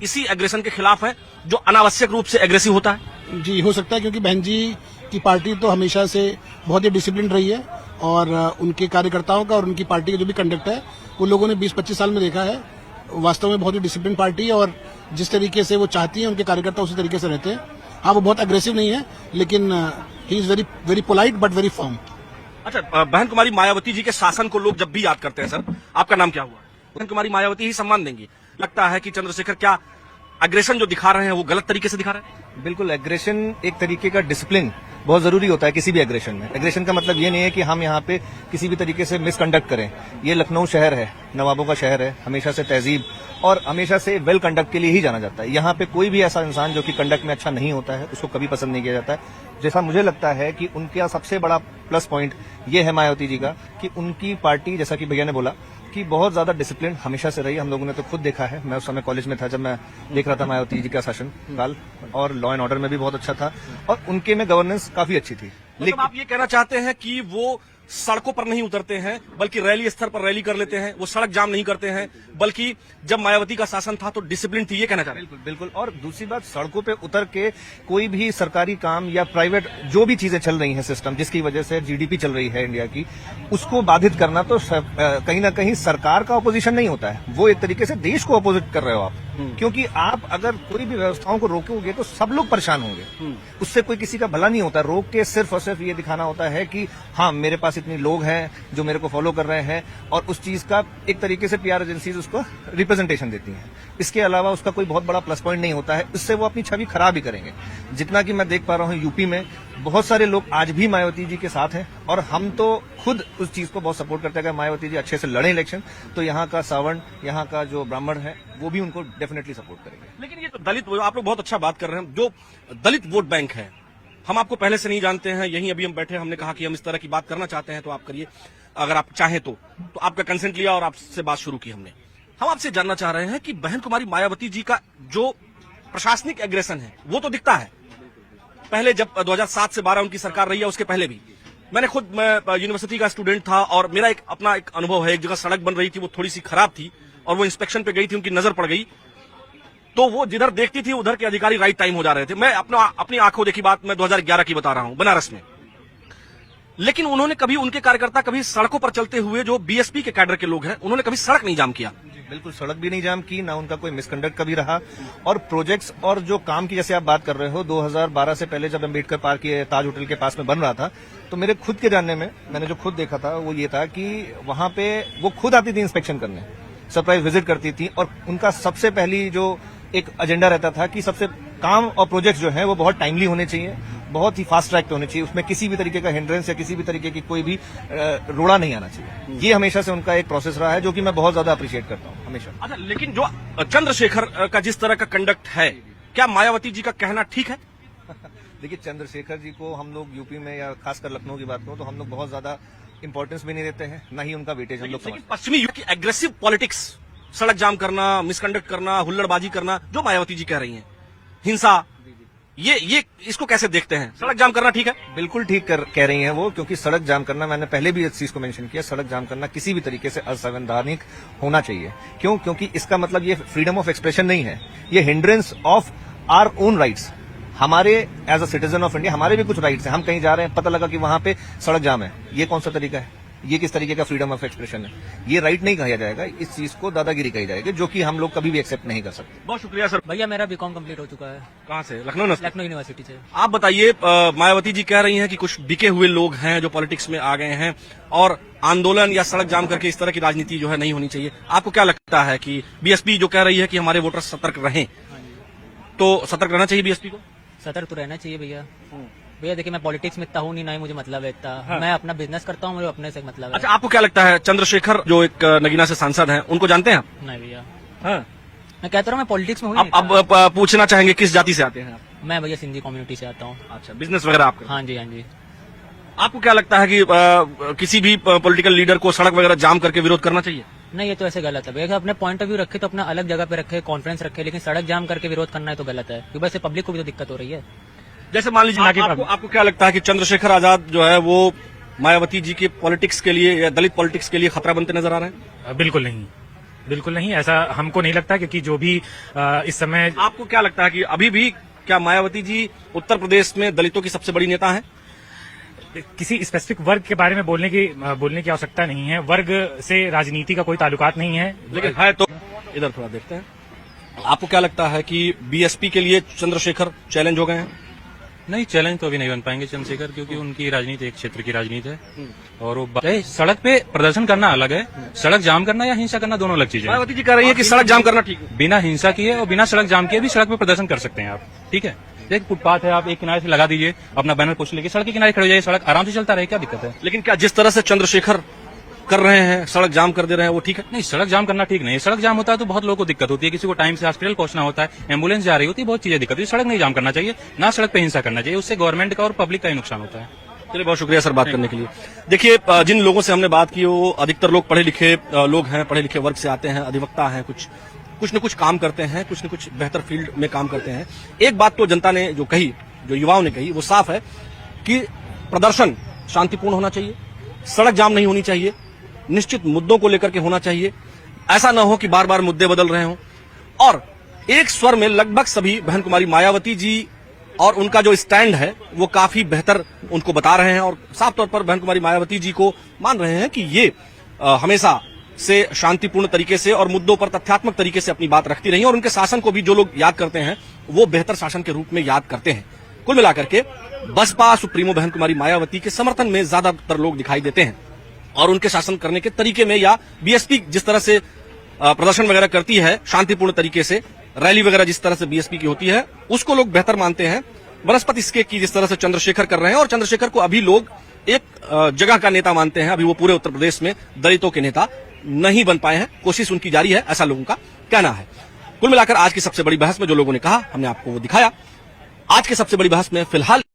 इसी एग्रेशन के खिलाफ है जो अनावश्यक रूप से एग्रेसिव होता है? जी, हो सकता है, क्योंकि बहन जी की पार्टी तो हमेशा से बहुत ही डिसिप्लिन रही है और उनके कार्यकर्ताओं का और उनकी पार्टी का जो भी कंडक्ट है वो लोगों ने 20-25 साल में देखा है। वास्तव में बहुत ही डिसिप्लिन पार्टी है और जिस तरीके से वो चाहती है उनके कार्यकर्ता उसी तरीके से रहते हैं। हाँ, वो बहुत अग्रेसिव नहीं है, लेकिन he is very very polite but very firm. अच्छा, बहन कुमारी मायावती जी के शासन को लोग जब भी याद करते हैं, सर आपका नाम क्या हुआ? बहन कुमारी मायावती ही सम्मान देंगी। लगता है कि चंद्रशेखर क्या अग्रेशन जो दिखा रहे हैं वो गलत तरीके से दिखा रहे हैं? बिल्कुल, एग्रेशन एक तरीके का डिसिप्लिन बहुत जरूरी होता है किसी भी एग्रेशन में। एग्रेशन का मतलब ये नहीं है कि हम यहाँ पे किसी भी तरीके से मिसकंडक्ट करें। ये लखनऊ शहर है, नवाबों का शहर है, हमेशा से तहजीब और हमेशा से वेल कंडक्ट के लिए ही जाना जाता है। यहाँ पे कोई भी ऐसा इंसान जो कि कंडक्ट में अच्छा नहीं होता है उसको कभी पसंद नहीं किया जाता है। जैसा मुझे लगता है कि उनका सबसे बड़ा प्लस पॉइंट ये है मायावती जी का कि उनकी पार्टी, जैसा कि भैया ने बोला, कि बहुत ज्यादा डिसिप्लिन हमेशा से रही। हम लोगों ने तो खुद देखा है, मैं उस समय कॉलेज में था जब मैं देख रहा था मायावती जी का शासन काल, और लॉ एंड ऑर्डर में भी बहुत अच्छा था और उनके में गवर्नेंस काफी अच्छी थी। लेकिन आप ये कहना चाहते हैं कि वो सड़कों पर नहीं उतरते हैं बल्कि रैली स्तर पर रैली कर लेते हैं, वो सड़क जाम नहीं करते हैं, बल्कि जब मायावती का शासन था तो डिसिप्लिन थी, ये कहना चाहते हैं? बिल्कुल बिल्कुल। और दूसरी बात, सड़कों पे उतर के कोई भी सरकारी काम या प्राइवेट जो भी चीजें चल रही हैं सिस्टम जिसकी वजह से जीडीपी चल रही है इंडिया की, उसको बाधित करना तो कहीं ना कहीं सरकार का अपोजिशन नहीं होता है, वो एक तरीके से देश को अपोजिट कर रहे हो आप। क्योंकि आप अगर कोई भी व्यवस्थाओं को रोकोगे तो सब लोग परेशान होंगे, उससे कोई किसी का भला नहीं होता। रोक के सिर्फ और सिर्फ ये दिखाना होता है कि हाँ, मेरे पास इतने लोग हैं जो मेरे को फॉलो कर रहे हैं, और उस चीज का एक तरीके से पीआर एजेंसीज उसको रिप्रेजेंटेशन देती हैं। इसके अलावा उसका कोई बहुत बड़ा प्लस पॉइंट नहीं होता है, इससे वो अपनी छवि खराब ही करेंगे। जितना कि मैं देख पा रहा हूँ यूपी में बहुत सारे लोग आज भी मायावती जी के साथ हैं और हम तो खुद उस चीज को बहुत सपोर्ट करते हैं कि मायावती जी अच्छे से लड़े इलेक्शन, तो यहाँ का सावर्ण, यहाँ का जो ब्राह्मण है वो भी उनको डेफिनेटली सपोर्ट करेंगे। लेकिन ये तो दलित, आप लोग बहुत अच्छा बात कर रहे हैं, जो दलित वोट बैंक है, हम आपको पहले से नहीं जानते हैं, यहीं अभी हम बैठे, हमने कहा कि हम इस तरह की बात करना चाहते हैं तो आप करिए, अगर आप चाहें तो आपका कंसेंट लिया और आपसे बात शुरू की हमने। हम आपसे जानना चाह रहे हैं कि बहन कुमारी मायावती जी का जो प्रशासनिक एग्रेशन है वो तो दिखता है, पहले जब 2007 से 12 उनकी सरकार रही है उसके पहले भी। मैं यूनिवर्सिटी का स्टूडेंट था और मेरा अपना एक अनुभव है, एक जगह सड़क बन रही थी, वो थोड़ी सी खराब थी और वो इंस्पेक्शन पे गई थी, उनकी नजर पड़ गई, तो वो जिधर देखती थी उधर के अधिकारी राइट टाइम हो जा रहे थे। मैं अपनी आंखों देखी बात मैं 2011 की बता रहा हूं, बनारस में। लेकिन उन्होंने कभी, उनके कार्यकर्ता कभी सड़कों पर चलते हुए जो बीएसपी के कैडर के लोग हैं, उन्होंने कभी सड़क नहीं जाम किया। बिल्कुल, सड़क भी नहीं जाम की, ना उनका कोई मिसकंडक्ट कभी रहा। और प्रोजेक्ट्स और जो काम की, जैसे आप बात कर रहे हो, 2012 से पहले जब अम्बेडकर पार्क ये ताज होटल के पास में बन रहा था, तो मेरे खुद के जानने में मैंने जो खुद देखा था वो ये था कि वहां पे वो खुद आती थी इंस्पेक्शन करने, सरप्राइज विजिट करती थी, और उनका सबसे पहली जो एक एजेंडा रहता था कि सबसे काम और प्रोजेक्ट्स जो है वो बहुत टाइमली होने चाहिए, बहुत ही फास्ट ट्रैक पे होने चाहिए, उसमें किसी भी तरीके का हिंड्रेंस या किसी भी तरीके की कोई भी रोड़ा नहीं आना चाहिए। ये हमेशा से उनका एक प्रोसेस रहा है जो कि मैं बहुत ज्यादा अप्रिशिएट करता हूँ हमेशा। अच्छा, लेकिन जो चंद्रशेखर का जिस तरह का कंडक्ट है, क्या मायावती जी का कहना ठीक है? देखिए, चंद्रशेखर जी को हम लोग यूपी में या खासकर लखनऊ की बात करूं तो हम लोग बहुत ज्यादा इंपॉर्टेंस भी नहीं देते हैं, ना ही उनका वेटेज हम लोग समझते हैं। पश्चिमी युग की एग्रेसिव पॉलिटिक्स, सड़क जाम करना, मिसकंडक्ट करना, हुल्लड़बाजी करना, जो मायावती जी कह रही हैं, हिंसा, ये इसको कैसे देखते हैं? सड़क जाम करना ठीक है? बिल्कुल ठीक कह रही हैं वो, क्योंकि सड़क जाम करना, मैंने पहले भी इस चीज को मेंशन किया, सड़क जाम करना किसी भी तरीके से असंवैधानिक होना चाहिए। क्यों? क्योंकि इसका मतलब ये फ्रीडम ऑफ एक्सप्रेशन नहीं है, ये hindrance of our own rights. हमारे as a citizen of India हमारे भी कुछ राइट्स हैं। हम कहीं जा रहे हैं, पता लगा कि वहां पे सड़क जाम है, ये कौन सा तरीका है? ये किस तरीके का फ्रीडम ऑफ एक्सप्रेशन है? ये राइट नहीं कहा जाएगा, इस चीज को दादागिरी कही जाएगी, जो कि हम लोग कभी भी एक्सेप्ट नहीं कर सकते। बहुत शुक्रिया सर। भैया, मेरा बीकॉम कंप्लीट हो चुका है। कहाँ से? लखनऊ यूनिवर्सिटी से। आप बताइए, मायावती जी कह रही हैं कि कुछ बिके हुए लोग हैं जो पॉलिटिक्स में आ गए हैं और आंदोलन या सड़क जाम करके इस तरह की राजनीति जो है नहीं होनी चाहिए। आपको क्या लगता है कि बीएसपी जो कह रही है कि हमारे वोटर सतर्क रहें, तो सतर्क रहना चाहिए बीएसपी को? सतर्क तो रहना चाहिए भैया। भैया देखिए, मैं पॉलिटिक्स में इतना हूँ नहीं, ना ही मुझे मतलब है इतना। हाँ। मैं अपना बिजनेस करता हूँ, मुझे अपने से मतलब है। अच्छा, आपको क्या लगता है, चंद्रशेखर जो एक नगीना से सांसद हैं, उनको जानते हैं आप? नहीं भैया। हाँ। मैं कहता हूँ मैं पॉलिटिक्स में हूँ। अब पूछना चाहेंगे किस जाति से आते हैं आप? मैं भैया सिंधी कम्युनिटी से आता हूँ। अच्छा, बिजनेस वगैरह आपका? हाँ जी, हाँ जी। आपको क्या लगता है कि किसी भी पॉलिटिकल लीडर को सड़क वगैरह जाम करके विरोध करना चाहिए? नहीं, ये तो ऐसे गलत है भैया। अपने पॉइंट ऑफ व्यू रखे तो अपना अलग जगह पे रखे, कॉन्फ्रेंस रखे, लेकिन सड़क जाम करके विरोध करना है तो गलत है, क्योंकि वैसे पब्लिक को भी तो दिक्कत हो रही है। जैसे मान लीजिए, आपको क्या लगता है कि चंद्रशेखर आजाद जो है वो मायावती जी के पॉलिटिक्स के लिए या दलित पॉलिटिक्स के लिए खतरा बनते नजर आ रहे हैं? बिल्कुल नहीं। बिल्कुल नहीं, ऐसा हमको नहीं लगता, क्योंकि जो भी इस समय आपको क्या लगता है कि अभी भी क्या मायावती जी उत्तर प्रदेश में दलितों की सबसे बड़ी नेता हैं? किसी स्पेसिफिक वर्ग के बारे में बोलने की आवश्यकता नहीं है। वर्ग से राजनीति का कोई ताल्लुकात नहीं है। लेकिन है तो इधर थोड़ा देखते हैं। आपको क्या लगता है कि बीएसपी के लिए चंद्रशेखर चैलेंज हो गए हैं? नहीं, चैलेंज तो अभी नहीं बन पाएंगे चंद्रशेखर, क्योंकि उनकी राजनीति एक क्षेत्र की राजनीति है और वो सड़क पे प्रदर्शन करना अलग है, सड़क जाम करना या हिंसा करना दोनों अलग चीजें हैं। मायावती जी कह रही है कि सड़क जाम करना ठीक है। बिना हिंसा किए और बिना सड़क जाम किए भी सड़क पे प्रदर्शन कर सकते हैं आप, ठीक है। एक फुटपाथ है, आप एक किनारे से लगा दीजिए अपना बैनर पोस्ट लेके, सड़क के किनारे खड़े हो जाइए, सड़क आराम से चलता रहे, क्या दिक्कत है? लेकिन क्या जिस तरह से चंद्रशेखर कर रहे हैं, सड़क जाम कर दे रहे हैं, वो ठीक है? नहीं, सड़क जाम करना ठीक नहीं है। सड़क जाम होता है तो बहुत लोगों को दिक्कत होती है, किसी को टाइम से हॉस्पिटल पहुंचना होता है, एम्बुलेंस जा रही होती है, बहुत चीजें दिक्कत होती है। सड़क नहीं जाम करना चाहिए, ना सड़क पे हिंसा करना चाहिए, उससे गवर्नमेंट का और पब्लिक का ही नुकसान होता है। चलिए, बहुत शुक्रिया सर बात करने के लिए। देखिए, जिन लोगों से हमने बात की वो अधिकतर लोग पढ़े लिखे लोग हैं, पढ़े लिखे वर्ग से आते हैं, अधिवक्ता हैं, कुछ न कुछ काम करते हैं, कुछ न कुछ बेहतर फील्ड में काम करते हैं। एक बात तो जनता ने जो कही, जो युवाओं ने कही, वो साफ है कि प्रदर्शन शांतिपूर्ण होना चाहिए, सड़क जाम नहीं होनी चाहिए, निश्चित मुद्दों को लेकर के होना चाहिए। ऐसा ना हो कि बार बार मुद्दे बदल रहे हों। और एक स्वर में लगभग सभी बहन कुमारी मायावती जी और उनका जो स्टैंड है वो काफी बेहतर उनको बता रहे हैं और साफ तौर पर बहन कुमारी मायावती जी को मान रहे हैं कि ये हमेशा से शांतिपूर्ण तरीके से और मुद्दों पर तथ्यात्मक तरीके से अपनी बात रखती रही और उनके शासन को भी जो लोग याद करते हैं वो बेहतर शासन के रूप में याद करते हैं। कुल मिलाकर के बसपा सुप्रीमो बहन कुमारी मायावती के समर्थन में ज्यादातर लोग दिखाई देते हैं और उनके शासन करने के तरीके में, या बीएसपी जिस तरह से प्रदर्शन वगैरह करती है शांतिपूर्ण तरीके से, रैली वगैरह जिस तरह से बीएसपी की होती है, उसको लोग बेहतर मानते हैं बनस्पत इसके की जिस तरह से चंद्रशेखर कर रहे हैं। और चंद्रशेखर को अभी लोग एक जगह का नेता मानते हैं, अभी वो पूरे उत्तर प्रदेश में दलितों के नेता नहीं बन पाए हैं। कोशिश उनकी जारी है, ऐसा लोगों का कहना है। कुल मिलाकर आज की सबसे बड़ी बहस में जो लोगों ने कहा हमने आपको वो दिखाया। आज की सबसे बड़ी बहस में फिलहाल